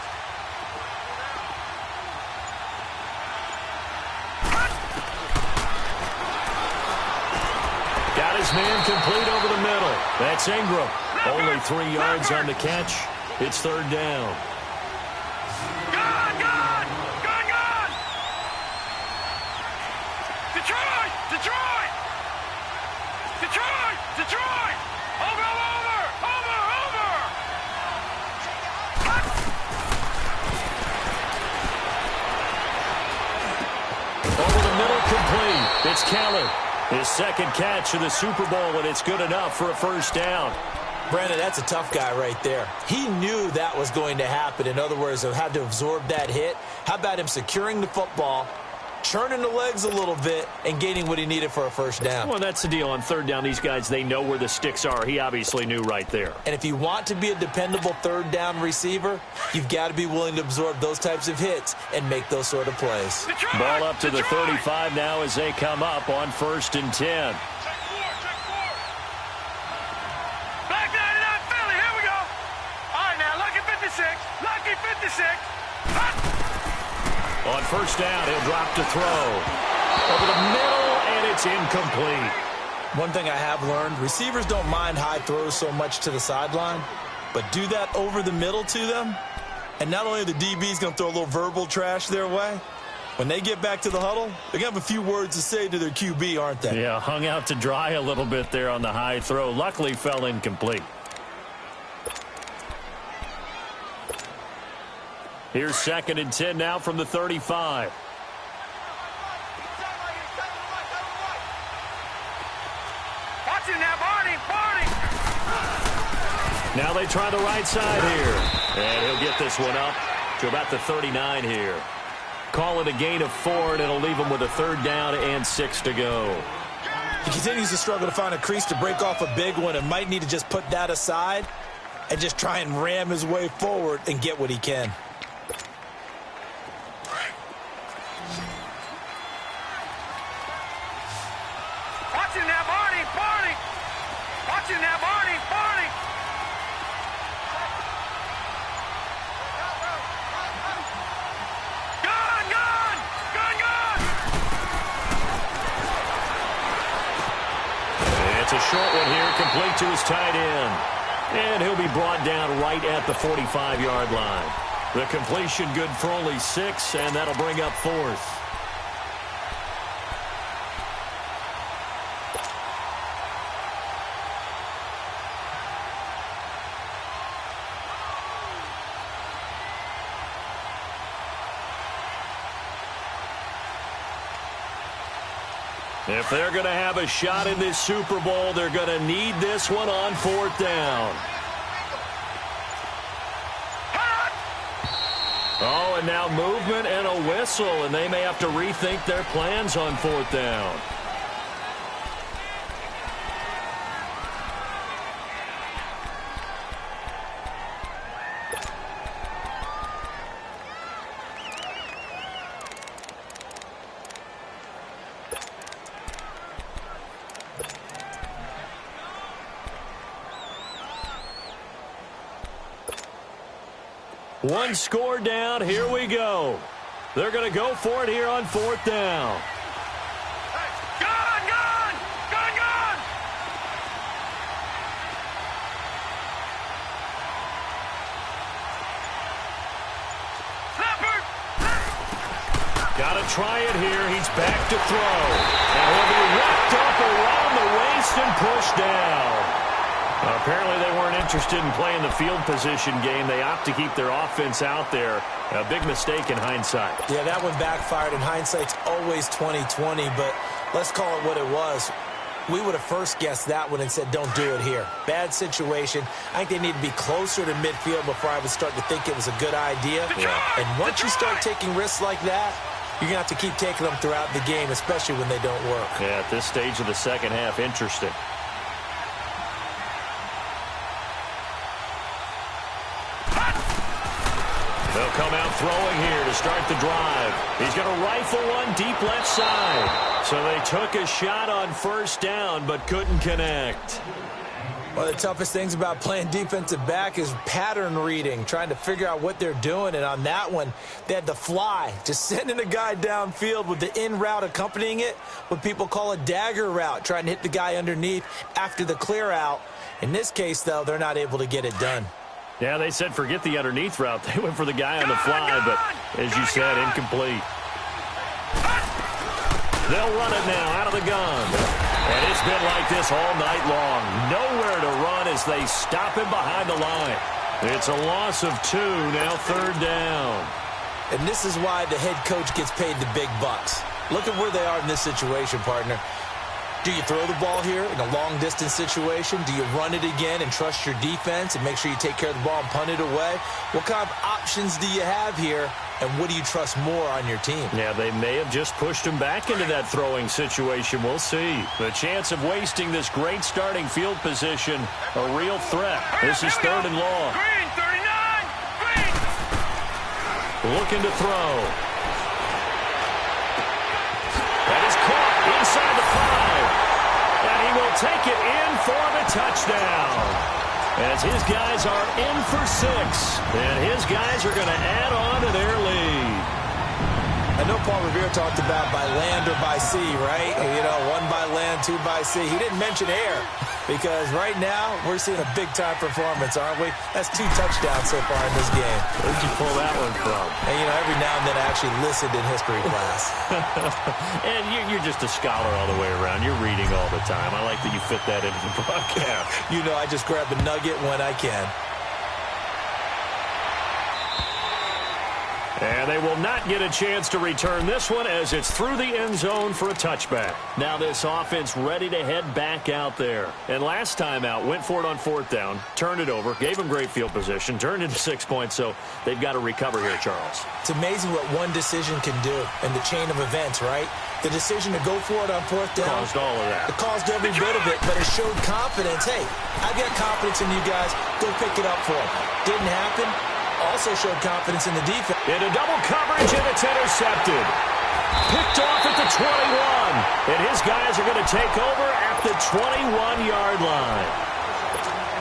Got his man complete over the middle. That's Ingram. Only 3 yards on the catch. It's third down. Gone, gone, gone, gone. Detroit, Detroit. Detroit, Detroit. Over, over, over, over. Over the middle, complete. It's Keller. His second catch of the Super Bowl, and it's good enough for a first down. Brandon, that's a tough guy right there. He knew that was going to happen. In other words, he had to absorb that hit. How about him securing the football, churning the legs a little bit, and gaining what he needed for a first down? Well, that's the deal. On third down, these guys, they know where the sticks are. He obviously knew right there. And if you want to be a dependable third down receiver, you've got to be willing to absorb those types of hits and make those sort of plays. Detroit, Ball up to the Detroit. 35 now as they come up on 1st and 10. Black 99 Philly, here we go. All right, now, lucky 56. Lucky 56. On first down, he'll drop to throw. Over the middle, and it's incomplete. One thing I have learned, receivers don't mind high throws so much to the sideline, but do that over the middle to them, and not only are the DBs going to throw a little verbal trash their way, when they get back to the huddle, they're going to have a few words to say to their QB, aren't they? Yeah, hung out to dry a little bit there on the high throw. Luckily, fell incomplete. Here's 2nd and 10 now from the 35. Watch it now, Barney, Barney. Now they try the right side here. And he'll get this one up to about the 39 here. Call it a gain of 4, and it'll leave him with a third down and 6 to go. He continues to struggle to find a crease to break off a big one and might need to just put that aside and just try and ram his way forward and get what he can. Watch it now, Barney, Barney. Watch it now, Barney, Barney. Gone, gone, gone, gone. It's a short one here, complete to his tight end. And he'll be brought down right at the 45-yard line. The completion good for only 6, and that'll bring up 4th. If they're going to have a shot in this Super Bowl, they're going to need this one on 4th down. Oh, and now movement and a whistle, and they may have to rethink their plans on 4th down. One score down. Here we go. They're going to go for it here on 4th down. Gone, gone, gone, gone. Leopard. Got to try it here. He's back to throw. And he'll be wrapped up around the waist and pushed down. Apparently they weren't interested in playing the field position game. They opt to keep their offense out there. A big mistake in hindsight. Yeah, that one backfired. In hindsight's always 20/20, but let's call it what it was. We would have first guessed that one and said, don't do it here. Bad situation. I think they need to be closer to midfield before I would start to think it was a good idea. And once you start taking risks like that, you're going to have to keep taking them throughout the game, especially when they don't work. Yeah, at this stage of the second half, interesting. They'll come out throwing here to start the drive. He's going to rifle one deep left side. So they took a shot on 1st down but couldn't connect. One of the toughest things about playing defensive back is pattern reading, trying to figure out what they're doing. And on that one, they had the fly, just sending a guy downfield with the in route accompanying it, what people call a dagger route, trying to hit the guy underneath after the clear out. In this case, though, they're not able to get it done. Yeah, they said forget the underneath route. They went for the guy on the fly, but as you said, incomplete. They'll run it now out of the gun. And it's been like this all night long. Nowhere to run as they stop him behind the line. It's a loss of 2, now 3rd down. And this is why the head coach gets paid the big bucks. Look at where they are in this situation, partner. Do you throw the ball here in a long-distance situation? Do you run it again and trust your defense and make sure you take care of the ball and punt it away? What kind of options do you have here, and what do you trust more on your team? Yeah, they may have just pushed him back into that throwing situation. We'll see. The chance of wasting this great starting field position, a real threat. This is 3rd and long. Green, 39. Green. Looking to throw. That is caught inside the 5. And he will take it in for the touchdown. As his guys are in for 6. And his guys are going to add on to their lead. I know Paul Revere talked about by land or by sea, right? You know, 1 by land, 2 by sea. He didn't mention air because right now we're seeing a big-time performance, aren't we? That's 2 touchdowns so far in this game. Where'd you pull that one from? And, you know, every now and then I actually listened in history class. And you're just a scholar all the way around. You're reading all the time. I like that you fit that into the broadcast. You know, I just grab a nugget when I can. And they will not get a chance to return this one as it's through the end zone for a touchback. Now this offense ready to head back out there. And last time out, went for it on 4th down, turned it over, gave them great field position, turned into 6 points, so they've got to recover here, Charles. It's amazing what one decision can do in the chain of events, right? The decision to go for it on 4th down. Caused all of that. It caused every bit of it, but it showed confidence. Hey, I've got confidence in you guys. Go pick it up for them. Didn't happen. Also showed confidence in the defense. Into double coverage, and it's intercepted. Picked off at the 21. And his guys are going to take over at the 21-yard line.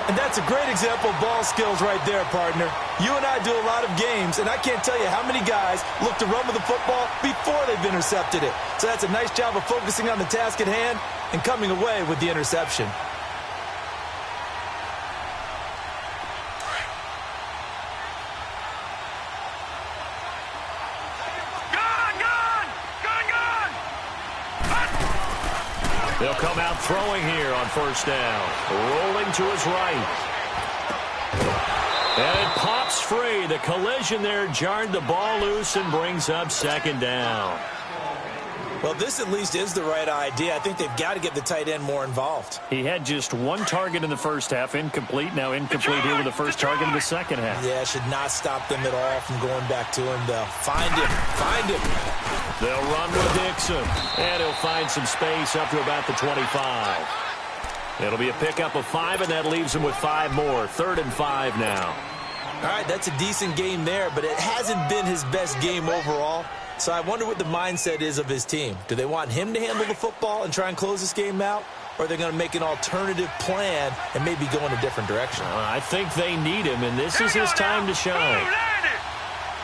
And that's a great example of ball skills right there, partner. You and I do a lot of games, and I can't tell you how many guys look to run with the football before they've intercepted it. So that's a nice job of focusing on the task at hand and coming away with the interception. They'll come out throwing here on 1st down. Rolling to his right. And it pops free. The collision there jarred the ball loose and brings up 2nd down. Well, this at least is the right idea. I think they've got to get the tight end more involved. He had just one target in the first half, incomplete. Now incomplete here with the first target in the second half. Yeah, should not stop them at all from going back to him. They'll find him. Find him. They'll run with Dixon. And he'll find some space up to about the 25. It'll be a pickup of 5, and that leaves him with 5 more. 3rd and 5 now. All right, that's a decent game there, but it hasn't been his best game overall. So I wonder what the mindset is of his team. Do they want him to handle the football and try and close this game out? Or are they going to make an alternative plan and maybe go in a different direction? I think they need him, and this is his time to shine. Blue 90!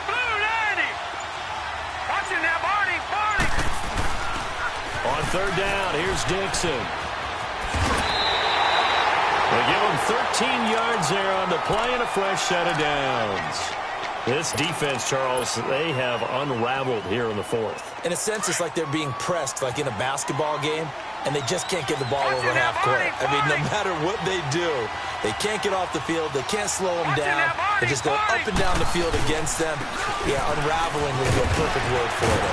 Blue 90! Watch it now, Barney! Barney! On 3rd down, here's Dixon. They give him 13 yards there on the play and a fresh set of downs. This defense, Charles, they have unraveled here in the 4th. In a sense, it's like they're being pressed, like in a basketball game, and they just can't get the ball over half court. I mean, no matter what they do, they can't get off the field. They can't slow them down. They just go up and down the field against them. Yeah, unraveling would be a perfect word for it.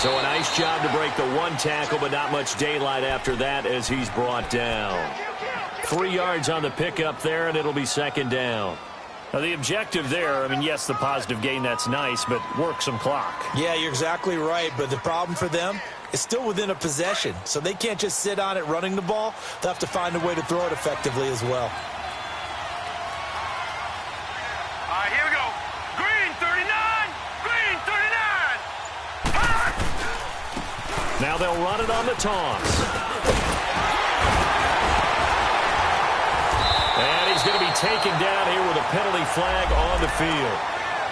So a nice job to break the 1 tackle, but not much daylight after that as he's brought down. 3 yards on the pickup there, and it'll be 2nd down. Now, the objective there, I mean, yes, the positive gain, that's nice, but work some clock. Yeah, you're exactly right, but the problem for them is still within a possession, so they can't just sit on it running the ball. They'll have to find a way to throw it effectively as well. All right, here we go. Green 39! Green 39! Now they'll run it on the toss. And he's going to be taken down here with a penalty flag on the field.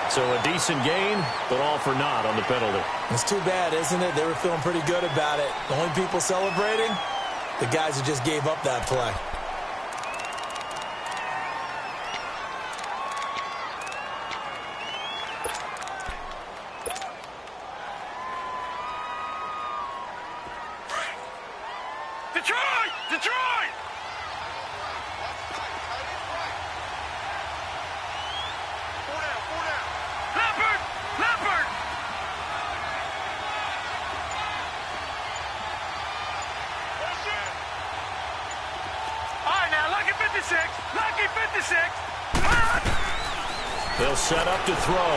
So a decent gain, but all for naught on the penalty. It's too bad, isn't it? They were feeling pretty good about it. The only people celebrating, the guys who just gave up that play. Detroit! Detroit! Leopard! Leopard! All right, now, lucky 56. Lucky 56. They'll set up to throw.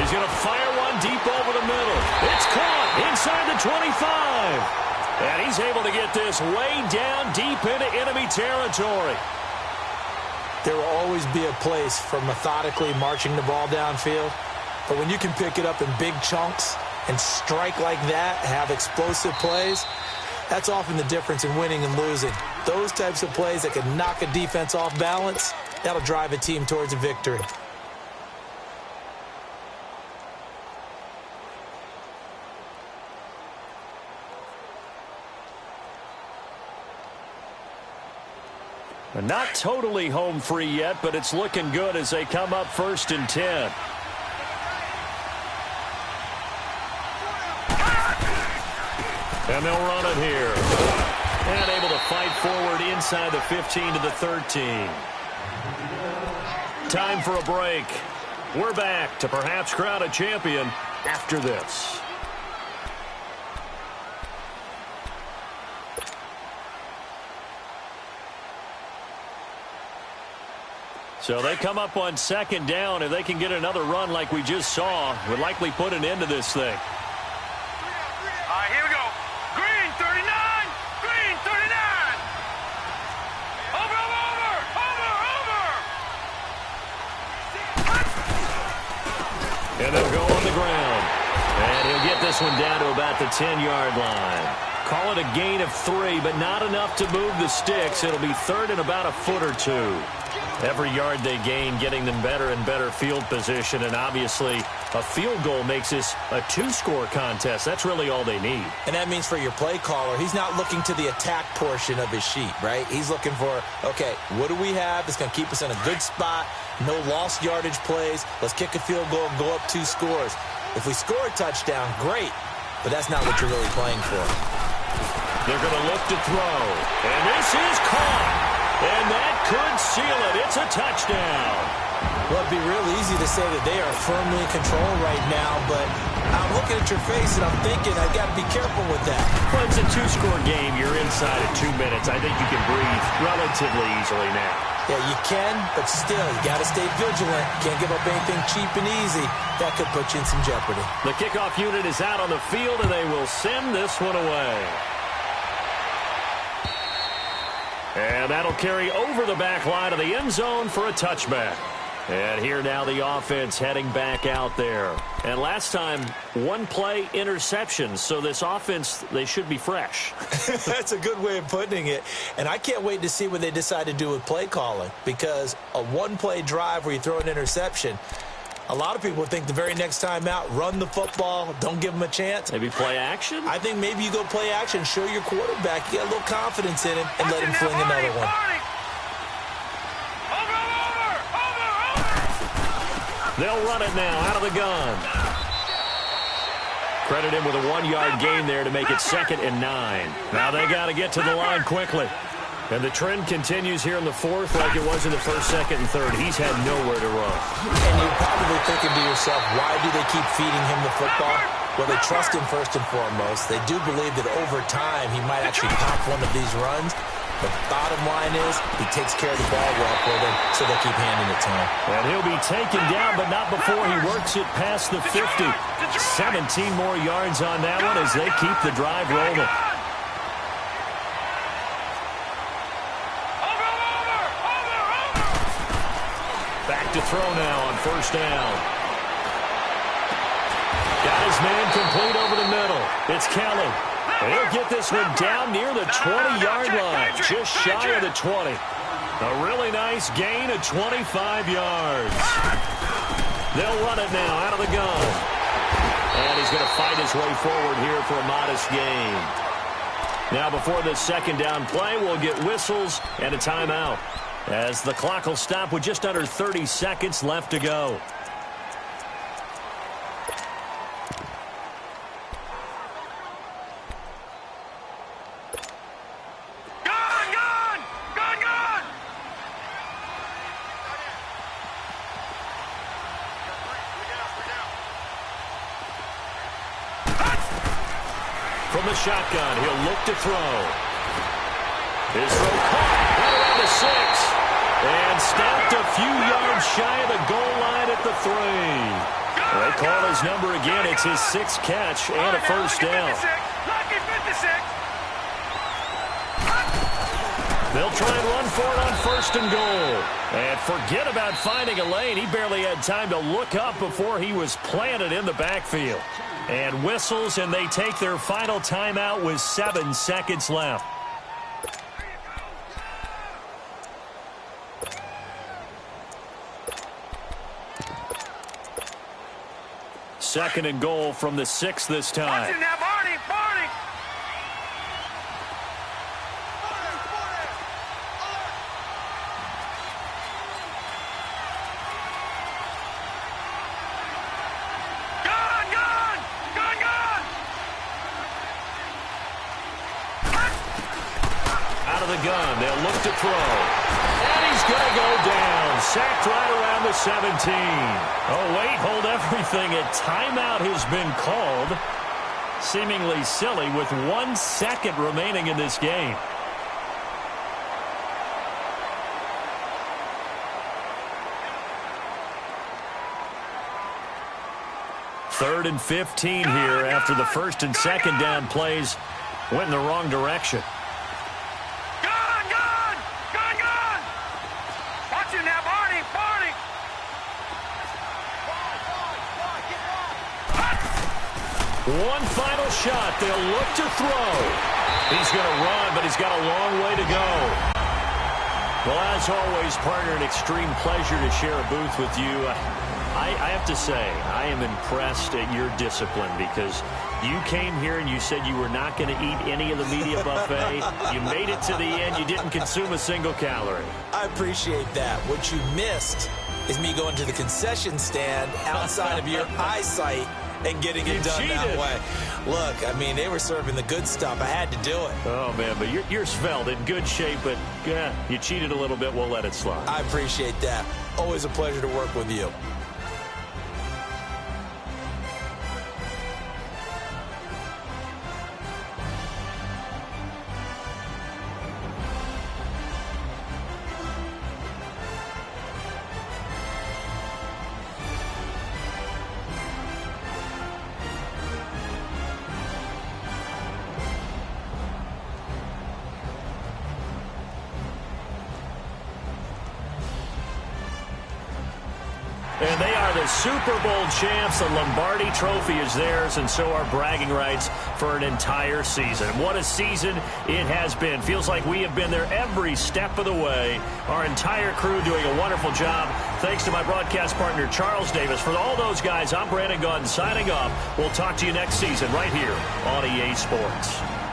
He's going to fire one deep over the middle. It's caught inside the 25. And he's able to get this way down deep into enemy territory. There will always be a place for methodically marching the ball downfield. But when you can pick it up in big chunks and strike like that, have explosive plays, that's often the difference in winning and losing. Those types of plays that can knock a defense off balance, that'll drive a team towards a victory. Not totally home free yet, but it's looking good as they come up 1st and 10. And they'll run it here. And able to fight forward inside the 15 to the 13. Time for a break. We're back to perhaps crown a champion after this. So they come up on 2nd down. If they can get another run like we just saw, would likely put an end to this thing. All right, here we go. Green 39. Green 39. Over, over, over, over, over. And they'll go on the ground. And he'll get this one down to about the 10-yard line. Call it a gain of 3, but not enough to move the sticks. It'll be 3rd and about a foot or 2. Every yard they gain, getting them better and better field position. And obviously, a field goal makes this a 2-score contest. That's really all they need. And that means for your play caller, he's not looking to the attack portion of his sheet, right? He's looking for, okay, what do we have that's going to keep us in a good spot? No lost yardage plays. Let's kick a field goal and go up 2 scores. If we score a touchdown, great. But that's not what you're really playing for. They're going to look to throw. And this is caught. And that could seal it. It's a touchdown. Well, it'd be real easy to say that they are firmly in control right now, but I'm looking at your face and I'm thinking I've got to be careful with that. Well, it's a two-score game. You're inside of 2 minutes. I think you can breathe relatively easily now. Yeah, you can, but still, you got to stay vigilant. Can't give up anything cheap and easy. That could put you in some jeopardy. The kickoff unit is out on the field, and they will send this one away. And that'll carry over the back line of the end zone for a touchback. And here now the offense heading back out there. And last time, one play interception. So this offense, they should be fresh. That's a good way of putting it. And I can't wait to see what they decide to do with play calling. Because a one-play drive where you throw an interception, a lot of people think the very next time out, run the football, don't give them a chance. Maybe play action? I think maybe you go play action, show your quarterback, you got a little confidence in him, and let him fling another one. They'll run it now out of the gun. Credit him with a 1-yard gain there to make it 2nd and 9. Now they got to get to the line quickly. And the trend continues here in the 4th like it was in the 1st, 2nd, and 3rd. He's had nowhere to run. And you're probably thinking to yourself, why do they keep feeding him the football? Well, they trust him first and foremost. They do believe that over time he might actually pop one of these runs. But the bottom line is he takes care of the ball well for them, so they'll keep handing it to him. And he'll be taken down, but not before he works it past the 50. 17 more yards on that one as they keep the drive rolling. Back to throw now on 1st down. Got his man complete over the middle. It's Kelly. And he'll get this one down near the 20-yard line, just shy of the 20. A really nice gain of 25 yards. They'll run it now out of the gun. And he's going to fight his way forward here for a modest gain. Now before this 2nd down play, we'll get whistles and a timeout, as the clock will stop with just under 30 seconds left to go. From the shotgun, he'll look to throw. His throw caught right around the 6. And stopped a few yards shy of the goal line at the 3. They call his number again. It's his 6th catch and a 1st down. They'll try and run for it on 1st and goal. And forget about finding a lane. He barely had time to look up before he was planted in the backfield. And whistles, and they take their final timeout with 7 seconds left. Second and goal from the 6 this time. Gun. They'll look to throw. And he's going to go down. Sacked right around the 17. Oh, wait, hold everything. A timeout has been called. Seemingly silly with 1 second remaining in this game. Third and 15 here after the 1st and 2nd down plays went in the wrong direction. One final shot. They'll look to throw. He's going to run, but he's got a long way to go. Well, as always, partner, an extreme pleasure to share a booth with you. I have to say, I am impressed at your discipline, because you came here and you said you were not going to eat any of the media buffet. You made it to the end. You didn't consume a single calorie. I appreciate that. What you missed is me going to the concession stand outside of your eyesight and getting it done that way. Look, I mean, they were serving the good stuff. I had to do it. Oh, man, but you're svelte, in good shape, but yeah, you cheated a little bit. We'll let it slide. I appreciate that. Always a pleasure to work with you. And they are the Super Bowl champs. The Lombardi Trophy is theirs, and so are bragging rights for an entire season. What a season it has been. Feels like we have been there every step of the way. Our entire crew doing a wonderful job. Thanks to my broadcast partner, Charles Davis. For all those guys, I'm Brandon Gaudin signing off. We'll talk to you next season right here on EA Sports.